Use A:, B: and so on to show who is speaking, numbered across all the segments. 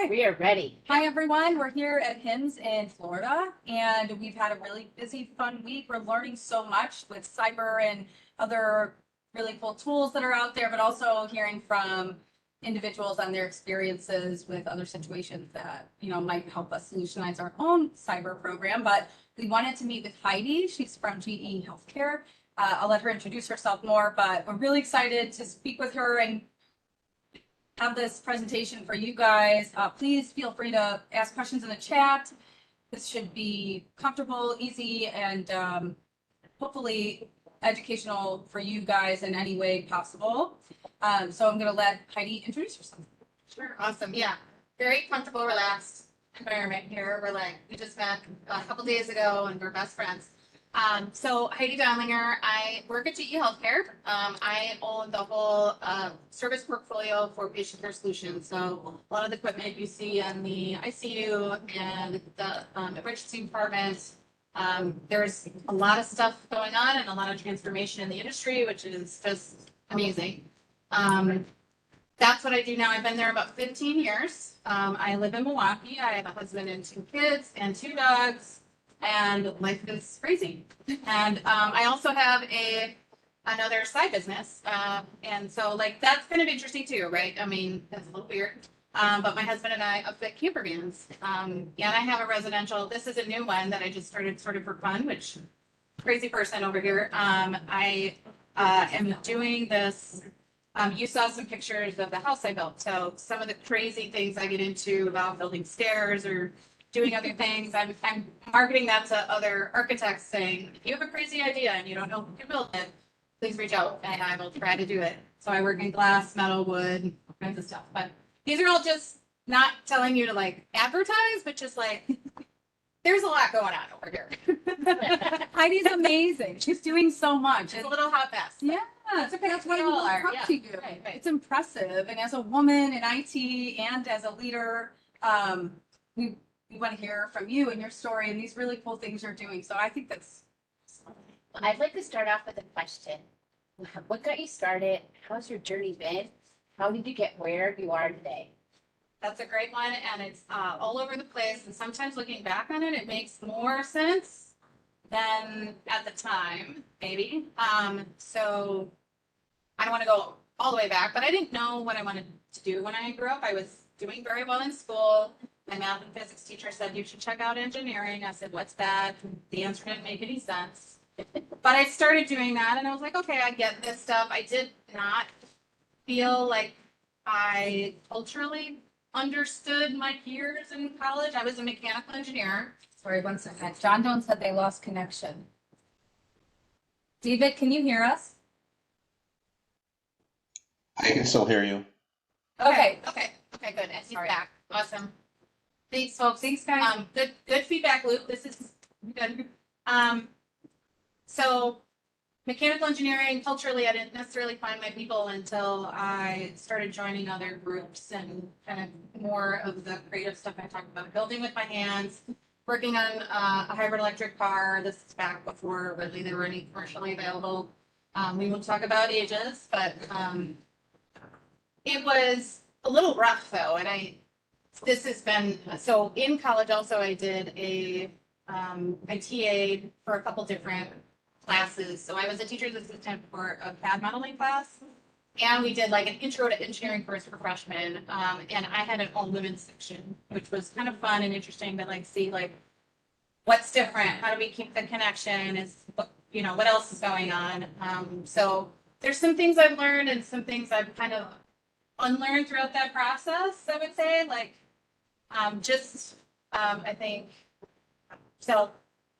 A: We are ready.
B: Hi, everyone. We're here at HIMSS in Florida, and we've had a really busy, fun week. We're learning so much with cyber and other really cool tools that are out there, but also hearing from individuals on their experiences with other situations that, might help us solutionize our own cyber program. But we wanted to meet with Heidi. She's from GE HealthCare. I'll let her introduce herself more, but we're really excited to speak with her and have this presentation for you guys. Please feel free to ask questions in the chat. This should be comfortable, easy, and hopefully educational for you guys in any way possible. So I'm going to let Heidi introduce herself.
C: Sure, awesome. Yeah, very comfortable, relaxed environment here. We just met a couple days ago and we're best friends. So Heidi Donlinger, I work at GE HealthCare. I own the whole service portfolio for patient care solutions. So a lot of the equipment you see in the ICU and the emergency department. There's a lot of stuff going on and a lot of transformation in the industry, which is just amazing. That's what I do now. I've been there about 15 years. I live in Milwaukee. I have a husband and 2 kids and 2 dogs. And life is crazy. And I also have another side business. And so that's kind of interesting too, right? I mean, that's a little weird. But my husband and I upfit camper vans. And I have a residential, this is a new one that I just started sort of for fun, which crazy person over here. I am doing this. You saw some pictures of the house I built. So some of the crazy things I get into about building stairs or doing other things. I'm marketing that to other architects saying, if you have a crazy idea and you don't know who can build it, please reach out and I will try to do it. So I work in glass, metal, wood, all kinds of stuff. But these are all just not telling you to advertise, but just there's a lot going on over here.
B: Heidi's amazing. She's doing so much.
C: It's a little hot mess.
B: Yeah, it's okay. That's what all are. Yeah. Right. It's impressive. And as a woman in IT and as a leader, we want to hear from you and your story and these really cool things you're doing. So I think that's.
A: I'd like to start off with a question. What got you started? How's your journey been? How did you get where you are today?
C: That's a great one. And it's all over the place. And sometimes looking back on it, it makes more sense than at the time, maybe. So I don't want to go all the way back, but I didn't know what I wanted to do when I grew up. I was doing very well in school. My math and physics teacher said, you should check out engineering. I said, what's that? The answer didn't make any sense. But I started doing that and I was like, okay, I get this stuff. I did not feel like I culturally understood my peers in college. I was a mechanical engineer.
B: Sorry, 1 second. John Jones said they lost connection. David, can you hear us?
D: I can still hear you.
C: Okay, good. And he's back. Awesome. Thanks, folks.
B: Thanks, guys.
C: Good feedback loop. This is good. So mechanical engineering, culturally, I didn't necessarily find my people until I started joining other groups and kind of more of the creative stuff I talked about, building with my hands, working on a hybrid electric car. This is back before really there were any commercially available. We won't talk about ages, but it was a little rough though. And this has been, so in college also I did I TA'd for a couple different classes. So I was a teacher's assistant for a CAD modeling class. And we did an intro to engineering course for freshmen. And I had an all women's section, which was kind of fun and interesting to see what's different. How do we keep the connection? What else is going on? So there's some things I've learned and some things I've kind of unlearned throughout that process, I would say, I think, so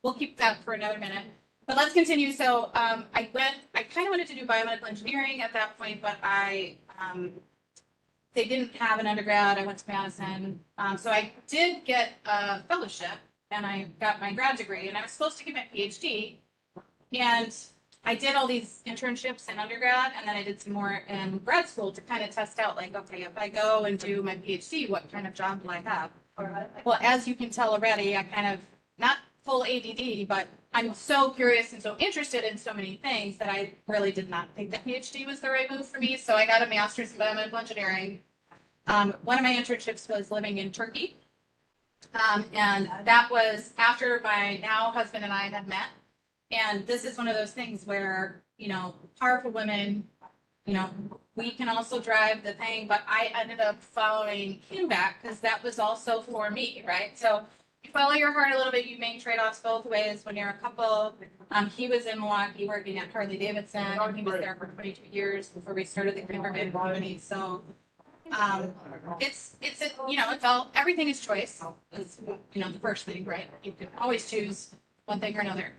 C: we'll keep that for another minute, but let's continue. So I kind of wanted to do biomedical engineering at that point, but they didn't have an undergrad. I went to Madison. So I did get a fellowship and I got my grad degree and I was supposed to get my PhD. And I did all these internships in undergrad and then I did some more in grad school to kind of test out okay, if I go and do my PhD, what kind of job will I have? Well, as you can tell already, I kind of, not full ADD, but I'm so curious and so interested in so many things that I really did not think that PhD was the right move for me. So I got a master's in biomedical engineering. One of my internships was living in Turkey. And that was after my now husband and I had met. And this is one of those things where, powerful women, we can also drive the thing, but I ended up following him back because that was also for me, right? So you follow your heart a little bit, you make trade-offs both ways when you're a couple. He was in Milwaukee working at Harley Davidson, and he was there for 22 years before we started the Campervan company. So it's all, everything is choice. Is the first thing, right? You can always choose one thing or another.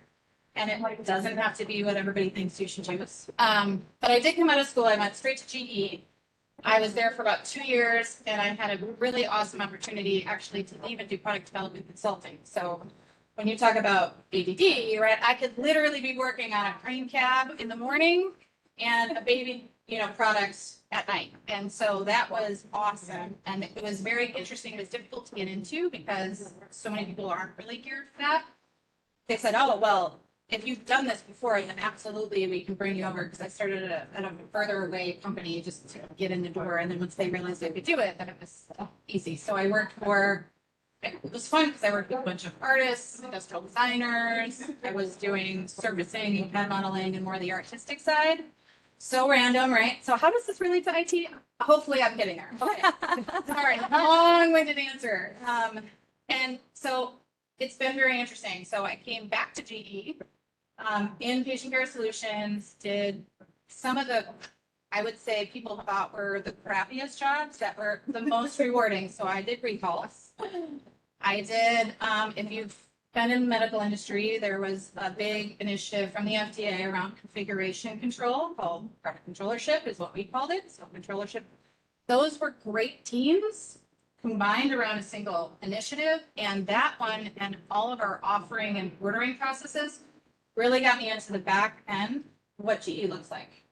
C: And it doesn't have to be what everybody thinks you should choose. But I did come out of school. I went straight to GE. I was there for about 2 years, and I had a really awesome opportunity actually to even do product development consulting. So when you talk about ADD, right, I could literally be working on a crane cab in the morning and a baby, product at night. And so that was awesome. And it was very interesting. It was difficult to get into because so many people aren't really geared for that. They said, oh, well, if you've done this before, then absolutely we can bring you over, because I started at a further away company just to get in the door. And then once they realized I could do it, then it was easy. So I worked for, it was fun because I worked with a bunch of artists, industrial designers. I was doing servicing and CAD modeling and more the artistic side. So random, right? So how does this relate to IT? Hopefully I'm getting there. Okay. Sorry, long-winded answer. And so it's been very interesting. So I came back to GE. In patient care solutions, did some of the, I would say people thought were the crappiest jobs that were the most rewarding. So I did recalls. I did, if you've been in the medical industry, there was a big initiative from the FDA around configuration control called product controllership is what we called it. So controllership, those were great teams combined around a single initiative. And that one and all of our offering and ordering processes really got me into the back end of what GE looks like.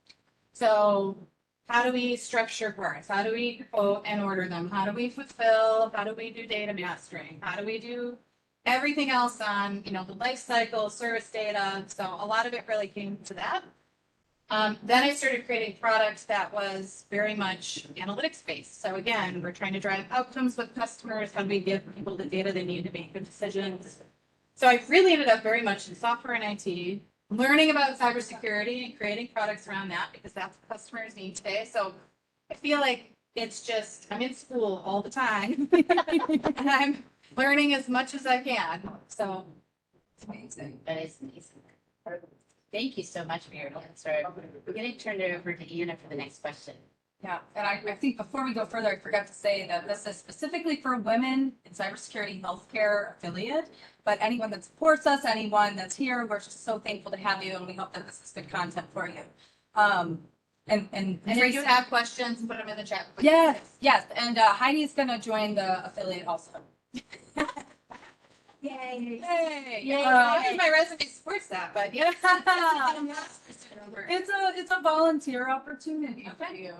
C: So how do we structure parts? How do we quote and order them? How do we fulfill? How do we do data mastering? How do we do everything else on, the life cycle, service data? So a lot of it really came to that. Then I started creating products that was very much analytics based. So again, we're trying to drive outcomes with customers. How do we give people the data they need to make good decisions? So I really ended up very much in software and IT, learning about cybersecurity and creating products around that because that's what customers need today. So I feel like it's just, I'm in school all the time and I'm learning as much as I can. So it's amazing.
A: That is amazing. Thank you so much for your answer. We're going to turn it over to Anna for the next question.
B: Yeah, and I think before we go further, I forgot to say that this is specifically for women in cybersecurity healthcare affiliate, but anyone that supports us, anyone that's here, we're just so thankful to have you, and we hope that this is good content for you. And
C: if you have questions, put them in the chat.
B: Yes, and Heidi's gonna join the affiliate also.
C: Yay.
B: Yay!
C: My resume supports that, but yeah.
B: It's a volunteer opportunity for you.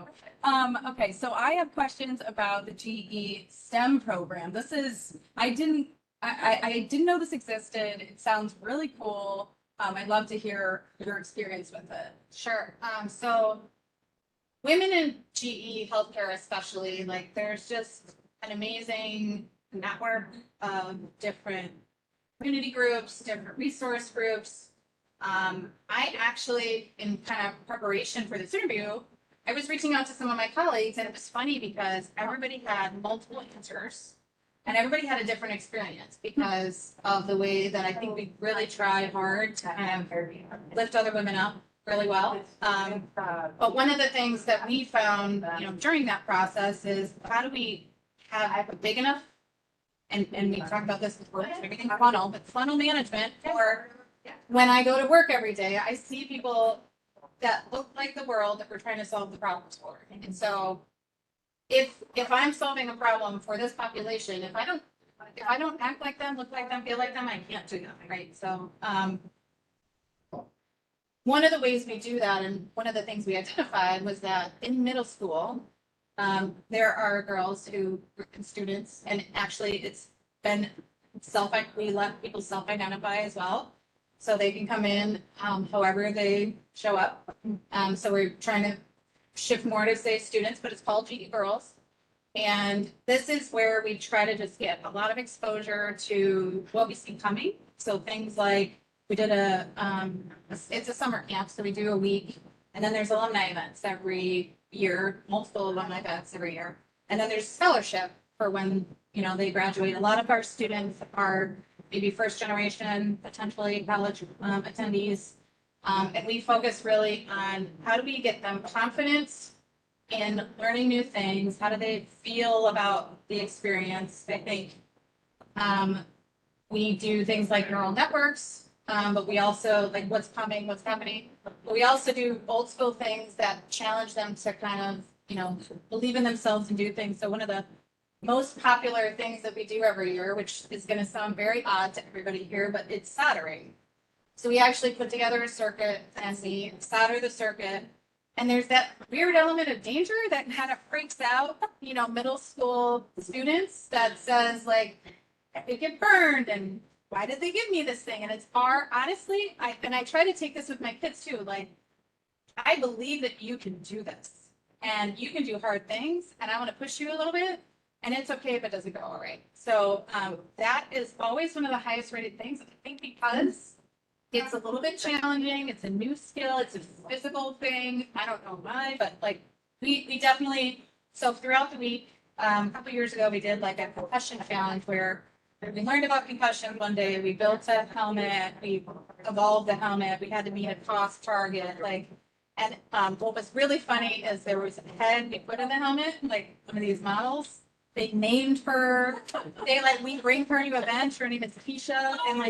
B: Okay, so I have questions about the GE STEM program. This is, I didn't know this existed. It sounds really cool. I'd love to hear your experience with it.
C: Sure. So women in GE healthcare especially, like there's just an amazing network of different community groups, different resource groups. I actually, in kind of preparation for this interview, I was reaching out to some of my colleagues, and it was funny because everybody had multiple answers and everybody had a different experience because of the way that I think we really try hard to kind of lift other women up really well. But one of the things that we found, during that process is how do we have a big enough, and we talked about this before, everything funnel, but funnel management for when I go to work every day, I see people that look like the world that we're trying to solve the problems for. And so if I'm solving a problem for this population, if I don't act like them, look like them, feel like them, I can't do that, right? So one of the ways we do that, and one of the things we identified was that in middle school, there are girls students, and actually it's been we let people self-identify as well. So they can come in however they show up. So we're trying to shift more to say students, but it's called GE Girls.
B: And this is where we try to just get a lot of exposure to what we see coming. So things like we did it's a summer camp, so we do a week, and then there's alumni events every year, multiple alumni events every year. And then there's scholarship for when, they graduate. A lot of our students are maybe first generation, potentially college attendees. And we focus really on how do we get them confidence in learning new things? How do they feel about the experience? I think we do things like neural networks, but we also like what's happening. But we also do old school things that challenge them to kind of, believe in themselves and do things. So one of the most popular things that we do every year, which is going to sound very odd to everybody here, but it's soldering. So we actually put together a circuit and we solder the circuit. And there's that weird element of danger that kind of freaks out, middle school students that says like, I could get burned and why did they give me this thing? And it's honestly, I try to take this with my kids too. Like, I believe that you can do this and you can do hard things and I want to push you a little bit and it's okay if it doesn't go all right. So that is always one of the highest rated things, I think, because it's a little bit challenging. It's a new skill. It's a physical thing. I don't know why, but like we definitely, so throughout the week, a couple years ago, we did like a concussion challenge where we learned about concussion one day. We built a helmet. We evolved the helmet. We had to meet a cost target. And what was really funny is there was a head we put in the helmet, like one of these models. They named her. We bring her to events. Her name is Keisha, and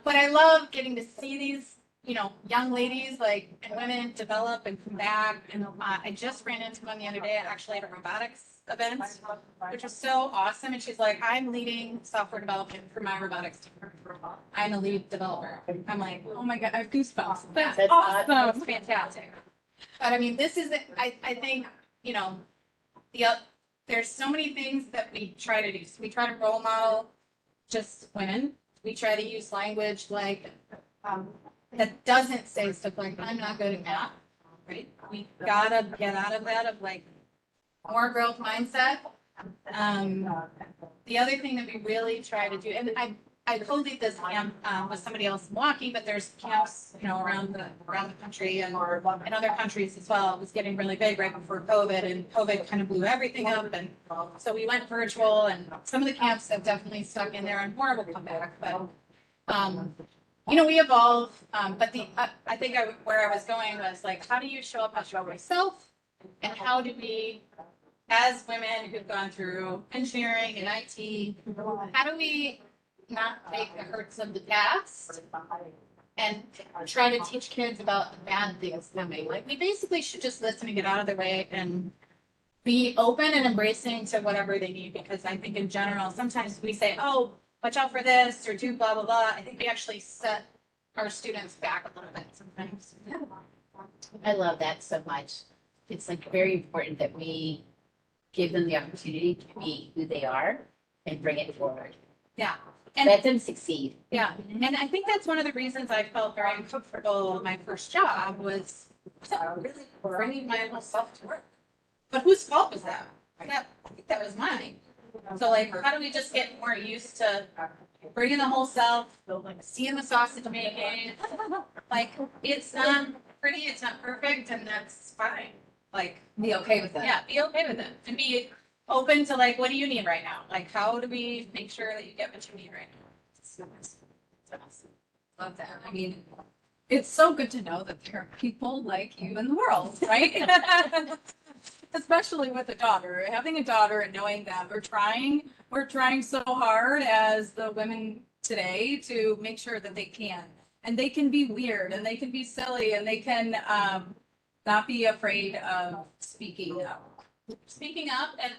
B: but I love getting to see these, young ladies and women develop and come back. And I just ran into one the other day actually at a robotics event, which was so awesome. And she's like, I'm leading software development for my robotics team. I'm the lead developer. I'm like, oh my God, I have goosebumps. That's awesome. That's fantastic. But I mean, this is, I think, there's so many things that we try to do. So we try to role model just women. We try to use language that doesn't say stuff like, I'm not good at math, right? We gotta get out of that of more growth mindset. The other thing that we really try to do, and I co-lead this camp with somebody else in Milwaukee, but there's camps, around the country and in other countries as well. It was getting really big right before COVID, and COVID kind of blew everything up. And so we went virtual, and some of the camps have definitely stuck in there, and more will come back. But we evolve. But I think where I was going was how do you show up as yourself, and how do we, as women who've gone through engineering and IT, how do we not take the hurts of the past and try to teach kids about the bad things coming? We basically should just listen and get out of the way and be open and embracing to whatever they need. Because I think in general, sometimes we say, oh, watch out for this or do blah, blah, blah. I think we actually set our students back a little bit sometimes.
A: I love that so much. It's very important that we give them the opportunity to be who they are and bring it forward.
B: Yeah.
A: And let them succeed.
B: Yeah. And I think that's one of the reasons I felt very uncomfortable. My first job was really bringing my whole self to work. But whose fault was that? I think that was mine. So how do we just get more used to bringing the whole self, seeing the sausage making? It's not pretty, it's not perfect, and that's fine.
E: Be okay with that.
B: Yeah, be okay with it and be open to what do you need right now? How do we make sure that you get what you need right now?
E: Love that. I mean, it's so good to know that there are people like you in the world, right? Especially with a daughter, having a daughter and knowing that we're trying so hard as the women today to make sure that they can, and they can be weird and they can be silly and they can not be afraid of speaking up.
B: And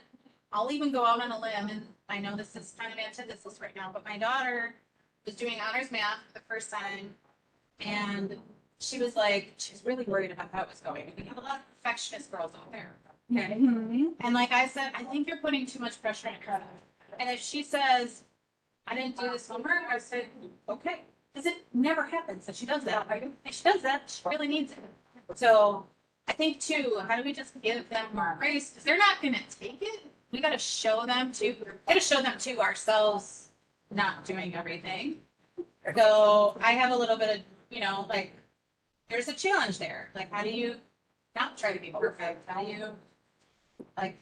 B: I'll even go out on a limb, and I know this is kind of antithesis right now, but my daughter was doing honors math for the first time, and she was really worried about how it was going. We have a lot of perfectionist girls out there. Okay.
E: Mm-hmm.
B: And I said, I think you're putting too much pressure on her. And if she says, I didn't do this homework, I said, okay. Because it never happens that she does that. If she does that, she really needs it. So
C: I think too, how do we just give them more grace? Because they're not gonna take it. We gotta show them to ourselves not doing everything. So I have a little bit of, like, there's a challenge there. Like, how do you not try to be perfect? How do you, like,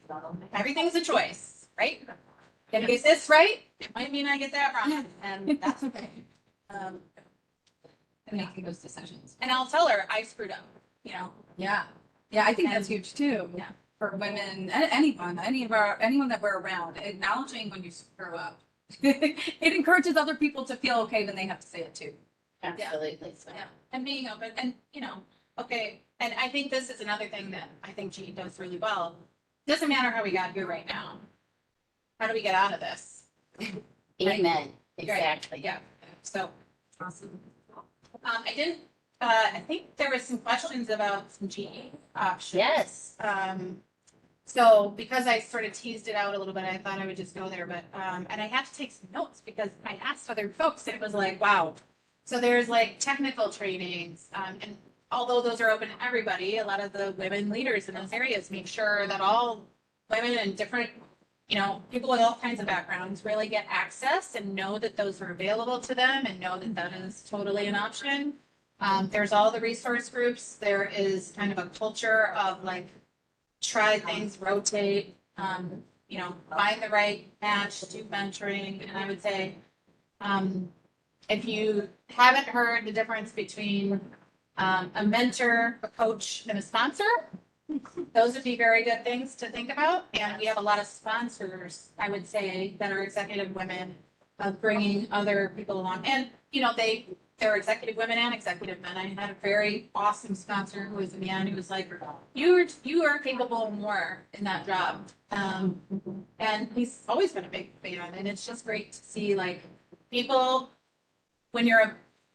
C: everything's a choice, right? If I get this right, it might mean I get that wrong, and that's okay.
B: And making those decisions.
C: And I'll tell her I screwed up,
B: Yeah. Yeah, I think that's huge too.
C: Yeah.
B: For women, anyone, anyone that we're around, acknowledging when you screw up. It encourages other people to feel okay when they have to say it too.
A: Absolutely. So,
C: Yeah, and being open, and okay, and I think this is another thing that I think G does really well. Doesn't matter how we got here right now. How do we get out of this?
A: amen. Exactly.
C: Yeah, so, awesome. I think there was some questions about some G options.
A: Yes.
C: So because I sort of teased it out a little bit, I thought I would just go there, but, and I had to take some notes because I asked other folks and it was like, wow. So there's like technical trainings, and although those are open to everybody, a lot of the women leaders in those areas make sure that all women and different, people with all kinds of backgrounds really get access and know that those are available to them and know that that is totally an option. There's all the resource groups. There is kind of a culture of like, try things, rotate, find the right match, do mentoring. And I would say, if you haven't heard the difference between a mentor, a coach, and a sponsor, those would be very good things to think about. And we have a lot of sponsors, I would say, that are executive women of bringing other people along. And, they're executive women and executive men. I had a very awesome sponsor who was a man who was like, you are capable of more in that job. And he's always been a big fan. And it's just great to see like people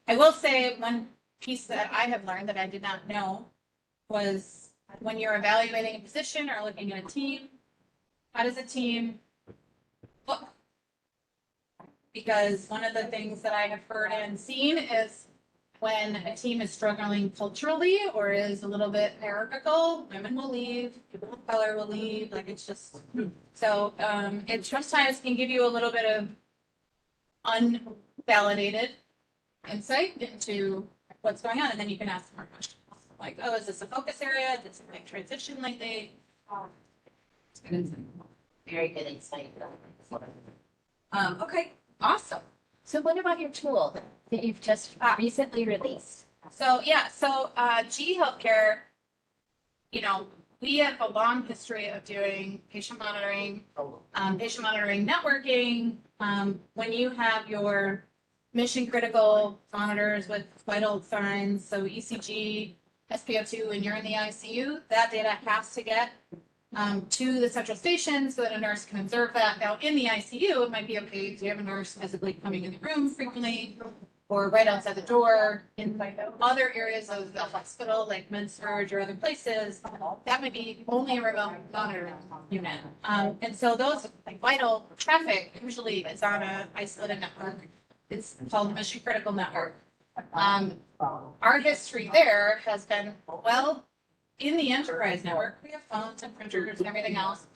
C: I will say one piece that I have learned that I did not know was when you're evaluating a position or looking at a team, how does a team look? Because one of the things that I have heard and seen is when a team is struggling culturally or is a little bit hierarchical, women will leave, people of color will leave, like it's just, so it sometimes can give you a little bit of unvalidated insight into what's going on, and then you can ask more questions. Like, oh, is this a focus area? Did something transition lately?
A: Very good insight.
B: Okay, awesome.
A: So what about your tool that you've just recently released?
C: So G HealthCare, we have a long history of doing patient monitoring networking. When you have your mission critical monitors with vital signs, so ECG, SpO2, and you're in the ICU, that data has to get to the central station so that a nurse can observe that. Now in the ICU, it might be okay if you have a nurse physically coming in the room frequently or right outside the door. In other areas of the hospital, like med-surg or other places, that might be only a remote monitoring unit. And so those vital traffic usually is on an isolated network. It's called the mission critical network. Our history there has been, well, in the enterprise network, we have phones and printers and everything else.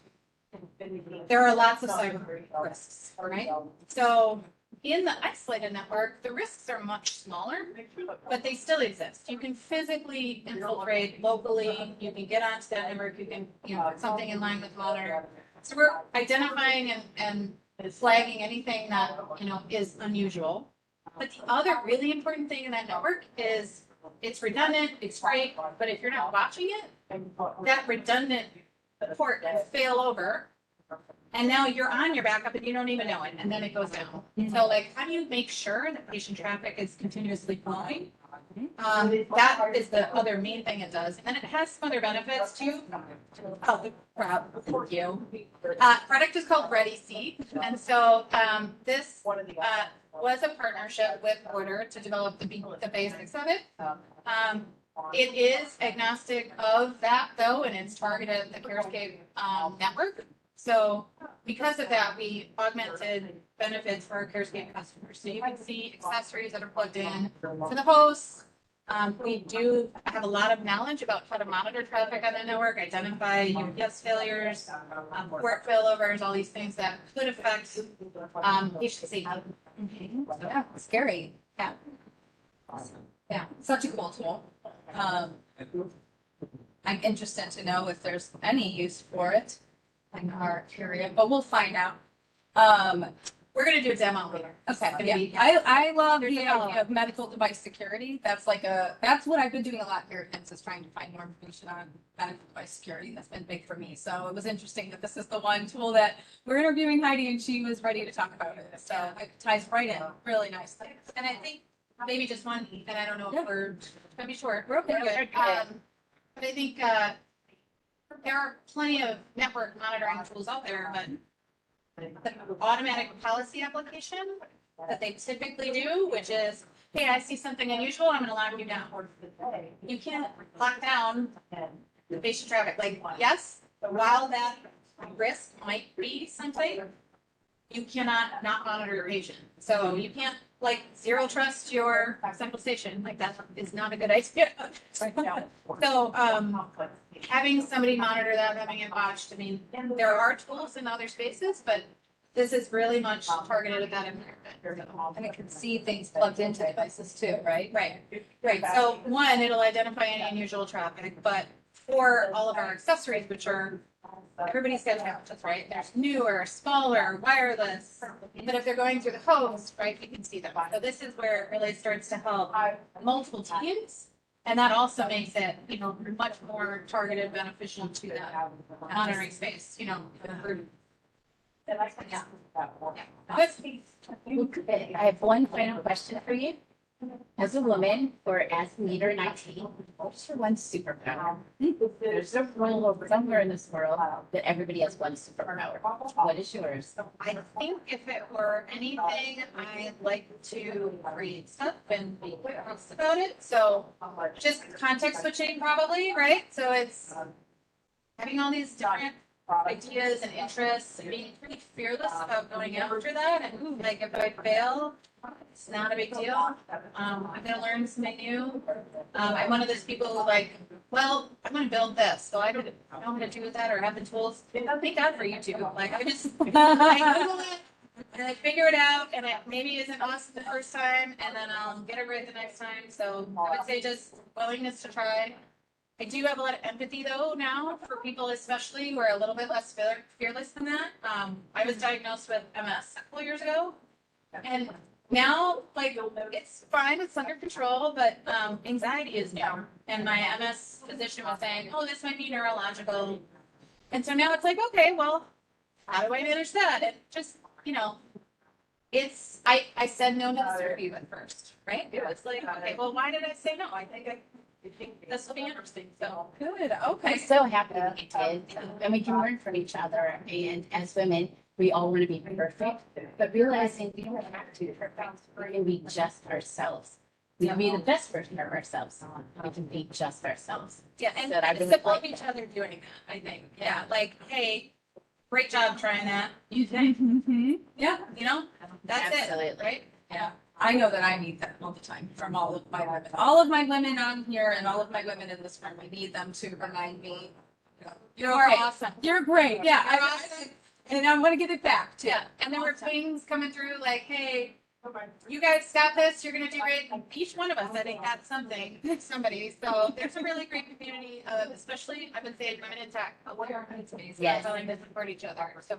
C: There are lots of cyber risks, right? So in the isolated network, the risks are much smaller, but they still exist. You can physically infiltrate locally. You can get onto that network. You can, put something in line with monitor. So we're identifying and flagging anything that, is unusual. But the other really important thing in that network is it's redundant, it's great, but if you're not watching it, that redundant port can fail over. And now you're on your backup and you don't even know it, and then it goes down. So like, how do you make sure that patient traffic is continuously flowing? That is the other main thing it does. And then it has some other benefits too. Oh, thank you. Product is called ReadyC. And so this was a partnership with Order to develop the basics of it. It is agnostic of that though, and it's targeted at the CareScape network. So because of that, we augmented benefits for our CareScape customers. So you can see accessories that are plugged in to the host. We do have a lot of knowledge about how to monitor traffic on the network, identify UPS failures, port failovers, all these things that could affect patient safety.
B: Yeah, scary. Yeah. Yeah, such a cool tool. I'm interested to know if there's any use for it in our area, but we'll find out.
C: We're gonna do a demo later.
B: Okay,
C: It's gonna
B: yeah,
C: be-
B: I love
C: There's
B: the
C: a lot.
B: idea of medical device security. That's that's what I've been doing a lot here at HIMSS, is trying to find more information on medical device security. That's been big for me. So it was interesting that this is the one tool that we're interviewing Heidi and she was ready to talk about it. So it ties right in really nicely.
C: And I think maybe just one, and I don't know
B: Yeah.
C: if we're gonna be short.
B: We're okay.
A: We're good.
C: But I think there are plenty of network monitoring tools out there, but the automatic policy application that they typically do, which is, hey, I see something unusual, I'm gonna lock you down. You can't lock down the patient traffic. Like, yes, while that risk might be something, you cannot not monitor your patient. So you can't like zero trust your central station. Like that is not a good idea. So having somebody monitor that, having it watched, I mean, there are tools in other spaces, but this is really much targeted at that environment.
B: And it can see things plugged into devices too, right?
C: Right. So one, it'll identify any unusual traffic, but for all of our accessories, which are, everybody's got challenges, right? There's newer, smaller, wireless, but if they're going through the host, right, you can see them. So this is where it really starts to help multiple teams. And that also makes it, much more targeted, beneficial to that monitoring space, for
A: I have one final question for you. As a woman or as a leader in IT, what's your one superpower? There's a rule somewhere in this world that everybody has one superpower. What is yours?
C: I think if it were anything, I like to create stuff and be honest about it. So just context switching probably, right? So it's having all these different ideas and interests and being pretty fearless about going after that. And like if I fail, it's not a big deal. I'm gonna learn something new. I'm one of those people who like, well, I'm gonna build this, so I don't know how to do that or have the tools. Thank God for YouTube. Like I just I Google it and I figure it out, and it maybe isn't awesome the first time, and then I'll get it right the next time. So I would say just willingness to try. I do have a lot of empathy though now for people, especially who are a little bit less fearless than that. I was diagnosed with MS a couple years ago, and now like it's fine, it's under control, but anxiety is new. And my MS physician was saying, "Oh, this might be neurological," and so now it's like, okay, well, how do I manage that? And just it's I said no to the surgery at first, right? It was like, okay, well, why did I say no? I think this will be interesting. So
B: Good,
A: I'm
B: okay.
A: so happy that you did, and we can learn from each other. And as women, we all want to be perfect, but realizing we don't have to be perfect. We can be just ourselves. We can be the best version of ourselves. We can be just ourselves.
C: yeah, and
A: So I really
C: support
A: like
C: each other doing that. I think, yeah, like, hey, great job trying that. You
B: Yeah,
C: that's it,
A: Absolutely.
C: right?
B: yeah. I know that I need that all the time from all of my women. All of my women on here and all of my women in this room, I need them to remind me,
C: You are
B: okay.
C: awesome.
B: You're great. Yeah,
C: You're awesome.
B: and I want to get it back too.
C: Yeah, and there were things coming through like, hey, you guys got this, you're gonna do great. Each one of us, I think, had somebody. So there's a really great community of, especially, I would say, women in tech. It's amazing.
A: Yes.
C: Telling to support each other. So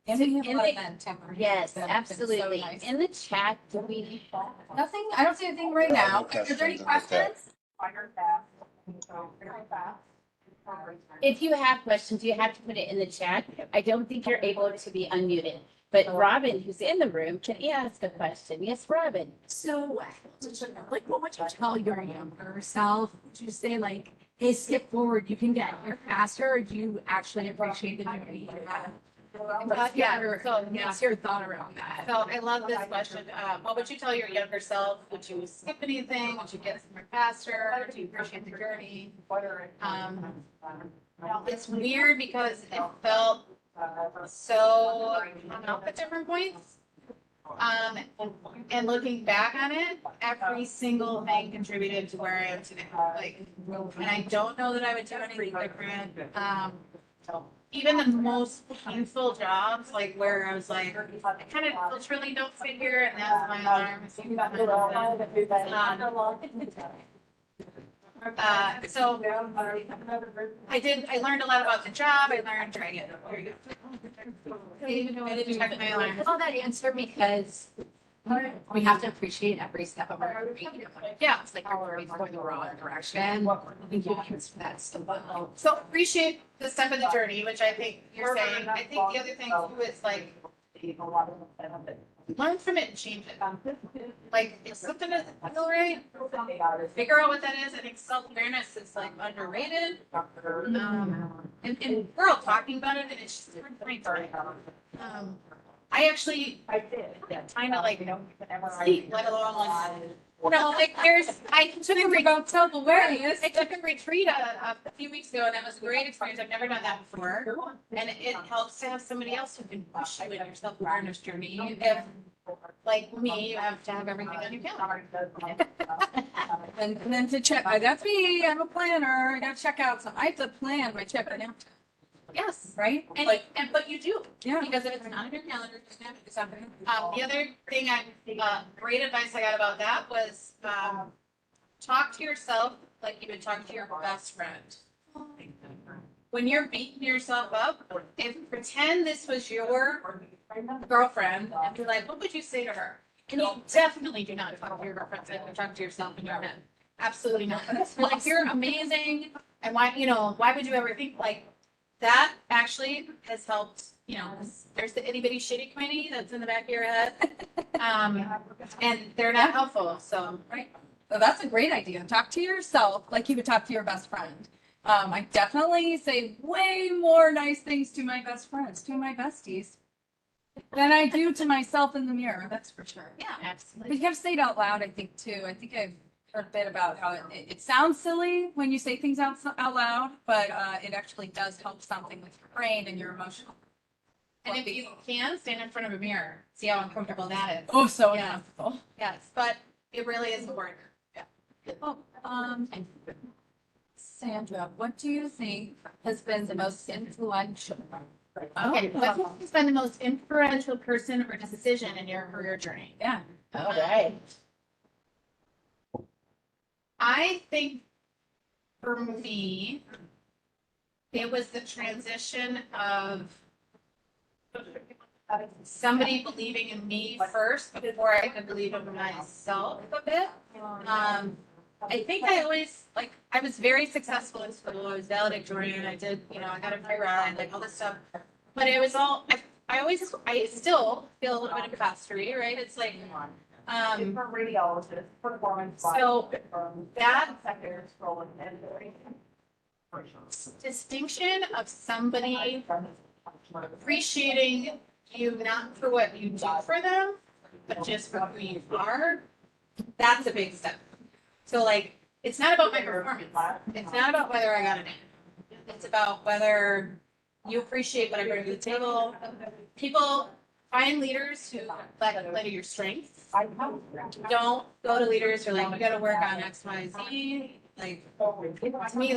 B: And we have
A: In
B: a lot
A: the-
B: of men too.
A: Yes,
B: That's been so
A: absolutely.
B: nice.
A: In the chat, do we?
B: Nothing, I don't see anything right now.
D: No
B: Is there any
D: questions in the chat.
B: questions?
A: If you have questions, you have to put it in the chat. I don't think you're able to be unmuted, but Robin, who's in the room, can ask a question. Yes, Robin.
F: So, like, what would you tell your younger self? Would you say, like, hey, skip forward, you can get here faster, or do you actually appreciate the journey you have? What's your thought around that?
C: So I love this question. What would you tell your younger self? Would you skip anything? Would you get somewhere faster? Do you appreciate the journey? It's weird because it felt so hung up at different points. And looking back on it, every single thing contributed to where I am today. Like, and I don't know that I would do anything different. Even the most painful jobs, like where I was like, I kind of culturally don't fit here, and that's my alarm. So I learned a lot about the job. I learned trying it. Here you go. I didn't check my alarm.
A: All that answer because we have to appreciate every step of our journey.
C: Yeah.
A: It's like we're always going the wrong direction. Thank you for that.
C: So appreciate the step of the journey, which I think you're saying. I think the other thing too is like, learn from it and change it. Like, if something doesn't feel right, figure out what that is. I think self-awareness is like underrated. And we're all talking about it, and it's just I actually kind of like sleep, let alone like I took a retreat a few weeks ago, and that was a great experience. I've never done that before, and it helps to have somebody else who can push you in your self-awareness journey. If, like me, you have to have everything on your calendar.
E: And then to check, that's me, I'm a planner, I gotta check out some, I have to plan my trip, I have to,
C: Yes,
E: right?
C: and
E: Like,
C: but you do.
E: yeah.
C: Because if it's not on your calendar, it's gonna do something. The other thing great advice I got about that was, talk to yourself like you would talk to your best friend. When you're beating yourself up, pretend this was your girlfriend and be like, what would you say to her? And you definitely do not talk to your girlfriend like you talk to yourself in your head. Absolutely not. Like, you're amazing, and why would you ever think like that? Actually has helped. There's the itty bitty shitty committee that's in the back of your head, and they're not helpful. So
E: Right. So that's a great idea. Talk to yourself like you would talk to your best friend. I definitely say way more nice things to my best friends, to my besties, than I do to myself in the mirror. That's for sure.
C: yeah,
E: But
A: Absolutely.
E: you have to say it out loud, I think, too. I think I've heard a bit about how it sounds silly when you say things out loud, but it actually does help something with your brain and your emotional.
C: and if you can, stand in front of a mirror, see how uncomfortable that is.
E: Oh, so
C: Yeah.
E: uncomfortable.
C: Yes, but it really is important.
E: Oh, Sandra, what do you think has been the most influential?
C: Okay, what has been the most influential person or decision in your career journey?
E: Yeah.
A: All right.
C: I think for me, it was the transition of somebody believing in me first before I could believe in myself a bit. I think I was very successful in school. I was valedictorian. I did, I got a free ride, like all this stuff. But it was all, I still feel a little bit of impostery, right? It's like, so that distinction of somebody appreciating you not for what you do for them, but just for who you are, that's a big step. So like, it's not about my performance. It's not about whether I got an A. It's about whether you appreciate what I bring to the table. People find leaders who play to your strengths. Don't go to leaders who are like, you gotta work on X, Y, Z. Like, to me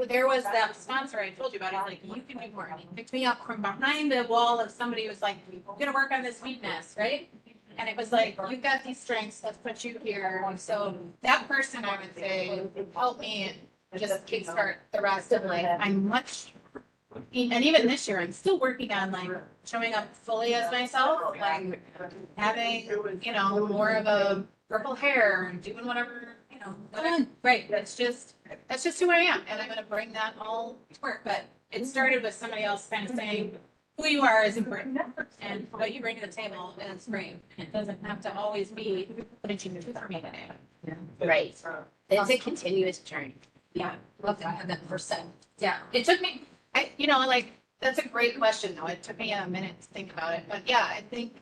C: there was that sponsor I told you about. He's like, you can do more. And he picked me up from behind the wall of somebody who was like, you're gonna work on this weakness, right? And it was like, you've got these strengths, let's put you here. So that person, I would say, helped me just kickstart the rest of like, and even this year, I'm still working on like showing up fully as myself, like having, more of a purple hair and doing whatever, whatever. Right. That's just who I am. And I'm going to bring that all to work. But it started with somebody else kind of saying, who you are is important, and what you bring to the table is great. It doesn't have to always be, what did you do for me today?
A: Right. It's a continuous journey.
E: Yeah. Love that percent.
C: Yeah, it took me, that's a great question though. It took me a minute to think about it. But yeah, I think,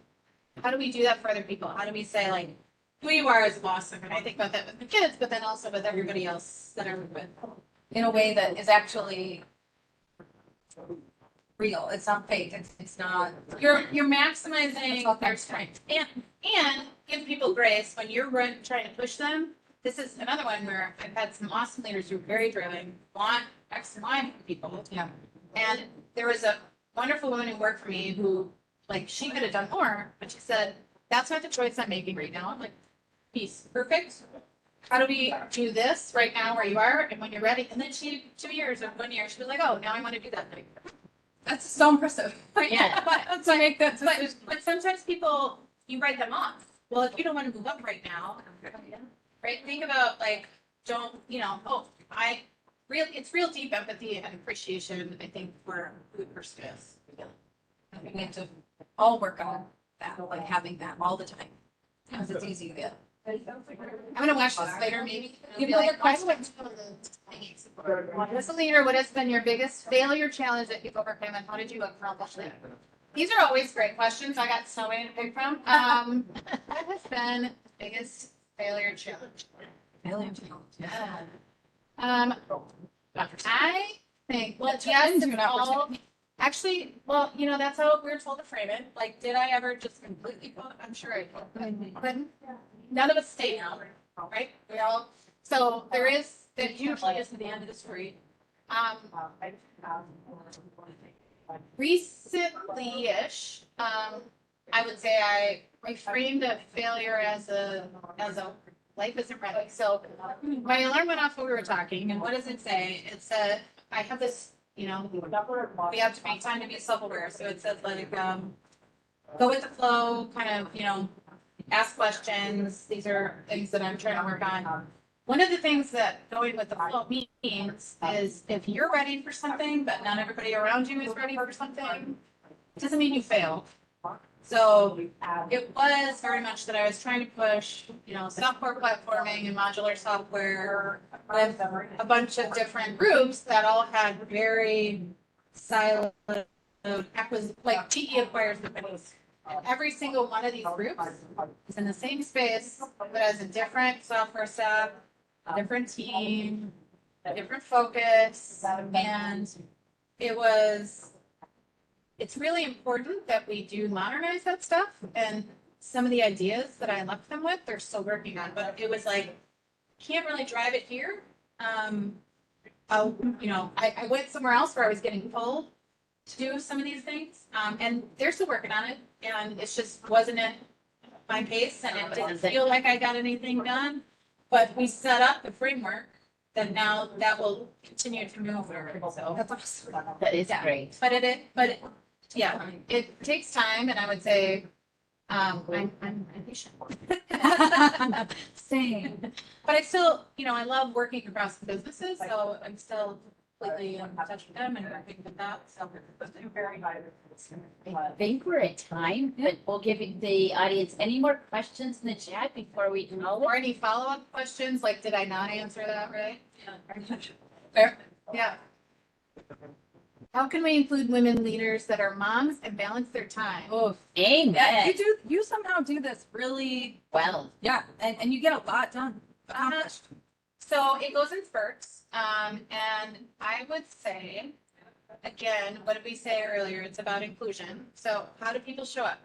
C: how do we do that for other people? How do we say like, who you are is awesome? And I think about that with the kids, but then also with everybody else that I'm with.
E: In a way that is actually
B: real. It's not fake. It's not.
C: You're maximizing their strength and give people grace when you're trying to push them. This is another one where I've had some awesome leaders who are very driven, want X and Y from people.
B: Yeah.
C: And there was a wonderful woman who worked for me who, like, she could have done more, but she said, that's not the choice I'm making right now. I'm like, peace, perfect. How do we do this right now where you are and when you're ready? And then 2 years or 1 year, she was like, oh, now I want to do that thing.
B: That's so impressive.
A: Yeah.
C: But,
B: To make that
C: but,
B: decision.
C: but sometimes people, you write them off. Well, if you don't want to move up right now, right? Think about like, don't, it's real deep empathy and appreciation, I think, for who the person is.
B: I think we have to all work on that, like having that all the time. Because it's easy to get.
C: I'm gonna watch this later, maybe.
B: You
C: Be
B: have
C: like,
B: other
C: why would you- As a leader, what has been your biggest failure challenge that you've overcome and how did you accomplish that? These are always great questions. I got so many to pick from. What has been the biggest failure challenge? I think, well, yes,
B: Into an opportunity.
C: actually, well, that's how we're told to frame it. Like, did I ever just completely, I'm sure I couldn't. None of us stay now, right? We all, so there is, that usually is the end of the story. Recently-ish, I would say I reframed a failure as a life isn't ready. So my alarm went off while we were talking, and what does it say? It said, I have this, we have to make time to be self-aware. So it says like, go with the flow, kind of, ask questions. These are things that I'm trying to work on. One of the things that going with the flow means is if you're ready for something, but not everybody around you is ready for something, it doesn't mean you failed. So it was very much that I was trying to push, software platforming and modular software with a bunch of different groups that all had very siloed like GE acquires companies. And every single one of these groups is in the same space, but has a different software stack, a different team, a different focus, and it's really important that we do modernize that stuff. And some of the ideas that I left them with, they're still working on, but it was like, can't really drive it here. I went somewhere else where I was getting pulled to do some of these things. And they're still working on it. And it's just wasn't at my pace and it didn't feel like I got anything done. But we set up the framework that now that will continue to move forward. So
B: That's awesome.
A: That is
C: Yeah.
A: great.
C: But it takes time, and I would say, I'm impatient.
F: Same.
C: But I still, I love working across the businesses, so I'm still completely in touch with them and working with that. So
A: I think we're at time, but we'll give the audience any more questions in the chat before we call
C: or
A: it.
C: any follow-up questions, like, did I not answer that right?
B: Fair.
C: Yeah. How can we include women leaders that are moms and balance their time?
B: Oh, yeah,
A: Amen.
B: you somehow do this really,
A: Well,
B: and you get a lot done. Accomplished.
C: So it goes in spurts. And I would say, again, what did we say earlier? It's about inclusion. So how do people show up?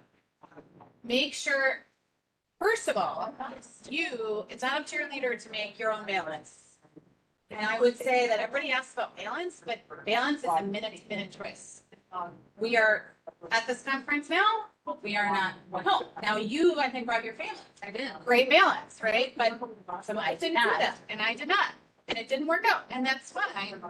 C: Make sure, first of all, it's not up to your leader to make your own balance. And I would say that everybody asks about balance, but balance is a minute-to-minute choice. We are at this conference now. We are not home. Now I think, brought your family. I did. Great balance, right? But some I didn't do that, and I did not. And it didn't work out, and that's fine.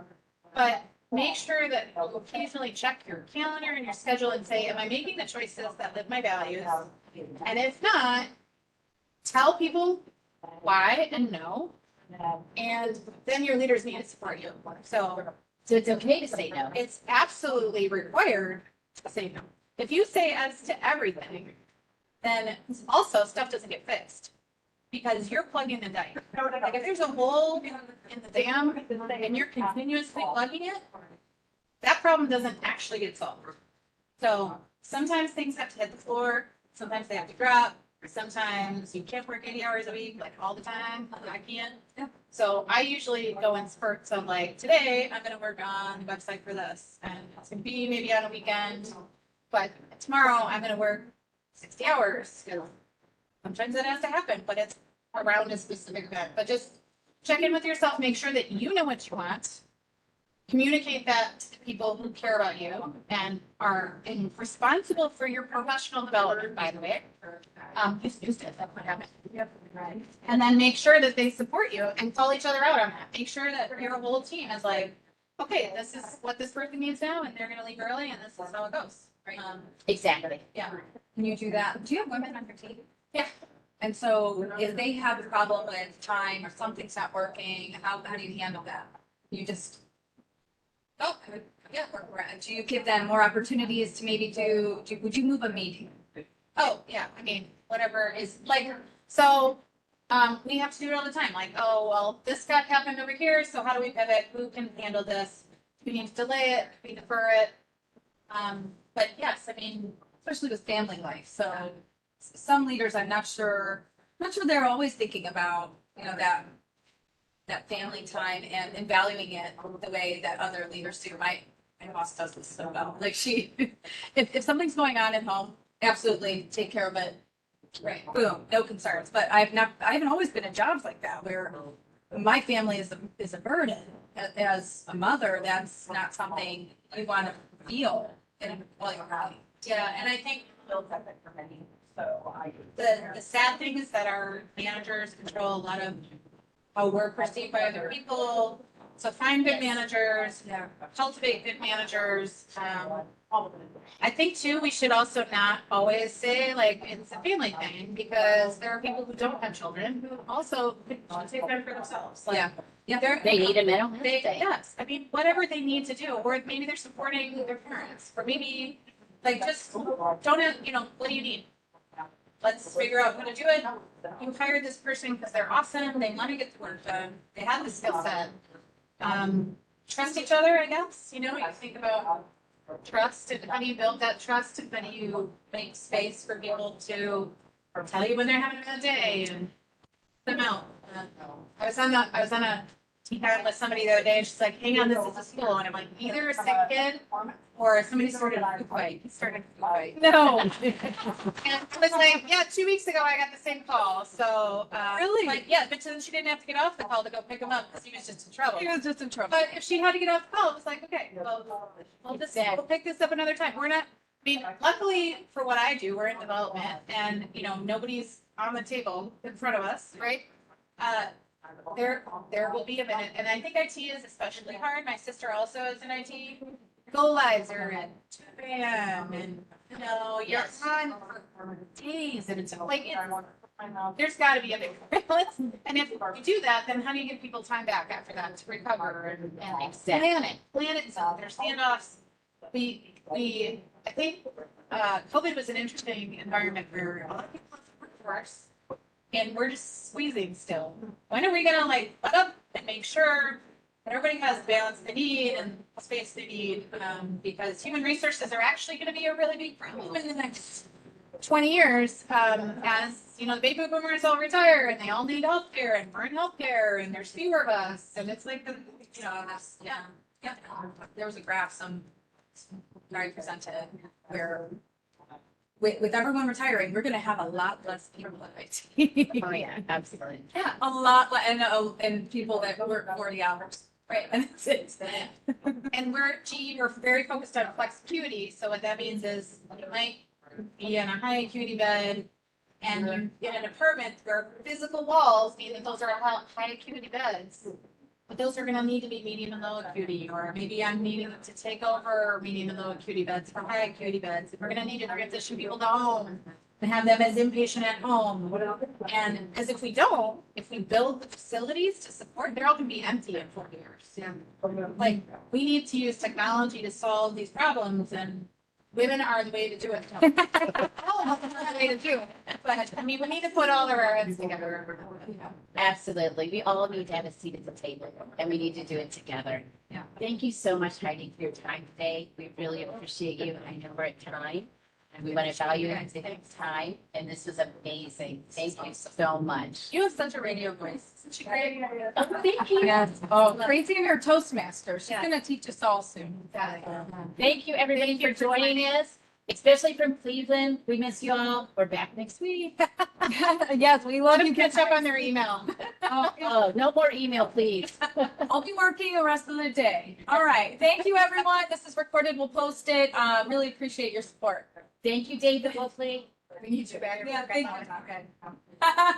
C: But make sure that you occasionally check your calendar and your schedule and say, am I making the choices that live my values? And if not, tell people why and no. And then your leaders need to support you. So
A: it's okay to say no.
C: it's absolutely required to say no. If you say yes to everything, then also stuff doesn't get fixed because you're plugging the dam. Like if there's a hole in the dam and you're continuously plugging it, that problem doesn't actually get solved. So sometimes things have to hit the floor, sometimes they have to drop, Sometimes you can't work 80 hours a week, like all the time. I can't. So I usually go in spurts of like, today I'm going to work on the website for this. And it's going to be maybe on a weekend. But tomorrow I'm going to work 60 hours. Sometimes that has to happen, but it's around a specific event. But just check in with yourself, make sure that you know what you want. Communicate that to people who care about you and are responsible for your professional development, by the way. Just that's what happened. And then make sure that they support you and call each other out on that. Make sure that your whole team is like, okay, this is what this person needs now, and they're going to leave early, and this is how it goes. Right.
A: Exactly.
B: Yeah. Can you do that? Do you have women on your team?
C: Yeah.
B: And so if they have a problem with time or something's not working, how do you handle that? You just, oh, yeah, do you give them more opportunities to maybe would you move a meeting?
C: Oh, yeah. I mean, whatever is like, so we have to do it all the time. Like, oh, well, this got happened over here. So how do we pivot? Who can handle this? Do we need to delay it? Do we defer it? But yes, I mean,
B: Especially with family life. So some leaders, I'm not sure they're always thinking about, that family time and valuing it the way that other leaders do. My boss does this so well. Like if something's going on at home, absolutely take care of it. Right. Boom, no concerns. But I haven't always been in jobs like that where my family is a burden. As a mother, that's not something you want to feel while you're happy.
C: yeah. And I think the sad thing is that our managers control a lot of how we're perceived by other people. So find good managers, cultivate good managers. I think too, we should also not always say like it's a family thing, because there are people who don't have children who also should take time for themselves. Like,
A: They need a mental health day.
C: yes, I mean, whatever they need to do, or maybe they're supporting their parents, or maybe like just don't have, what do you need? Let's figure out how to do it. You hired this person because they're awesome. They want to get the work done. They have the skill set. Trust each other, I guess. You think about trust and how do you build that trust, and how do you make space for people to tell you when they're having a bad day and put them out. I was on a team with somebody the other day, and she's like, hang on, this is a school. And I'm like, either a sick kid or somebody started a food fight.
B: No.
C: And it was like, yeah, 2 weeks ago I got the same call. So
B: Really?
C: like, yeah, but then she didn't have to get off the call to go pick him up because he was just in trouble.
B: He was just in trouble.
C: But if she had to get off the call, it was like, okay, well, we'll pick this up another time. We're not. I mean, luckily for what I do, we're in development, and nobody's on the table in front of us, right? There will be a minute, and I think IT is especially hard. My sister also is in IT. Go lives are at 2 a.m. and you're on for days, and it's like there's got to be a big balance. And if you do that, then how do you give people time back after that to recover and plan it so there's standoffs. I think COVID was an interesting environment where a lot of people have to work for us, and we're just squeezing still. When are we gonna let up and make sure that everybody has the balance they need and the space they need? Because human resources are actually going to be a really big problem in the next 20 years. As the baby boomers all retire and they all need healthcare, and we're in healthcare, and there's fewer of us, and it's like
B: There was a graph some guy presented where with everyone retiring, we're going to have a lot less people in IT.
A: Oh yeah, absolutely.
B: Yeah, a lot, and people that work 40 hours. Right, and that's it.
C: And we're very focused on flex acuity. So what that means is you might be in a high acuity bed, and you're in an apartment where physical walls mean that those are high acuity beds. But those are going to need to be medium and low acuity, or maybe I'm needing to take over medium and low acuity beds for high acuity beds. We're going to need to transition people to home and have them as inpatient at home. And because if we build the facilities to support, they're all going to be empty in 4 years. Yeah. Like, we need to use technology to solve these problems, and women are the way to do it. Oh, the way to do it. But I mean, we need to put all of our heads together.
A: Absolutely. We all need to have a seat at the table, and we need to do it together.
B: Yeah.
A: Thank you so much, Heidi, for your time today. We really appreciate you. I know we're at time. And we want to value everyone's time, and this was amazing. Thank you so much.
B: You have such a radio voice. Isn't she great?
A: Thank you.
B: Yes. Oh, Crazy in her Toastmaster. She's
C: Yeah.
B: gonna teach us all soon.
A: Thank you, everybody, for joining us, especially from Cleveland. We miss you all. We're back next week.
B: Yes, we love
C: Let
B: you.
C: them catch up on their email.
A: Oh, no more email, please.
B: I'll be working the rest of the day. All right. Thank you, everyone. This is recorded. We'll post it. Really appreciate your support.
A: Thank you, David, hopefully.
C: We need you back.
B: Yeah, thank you. Okay.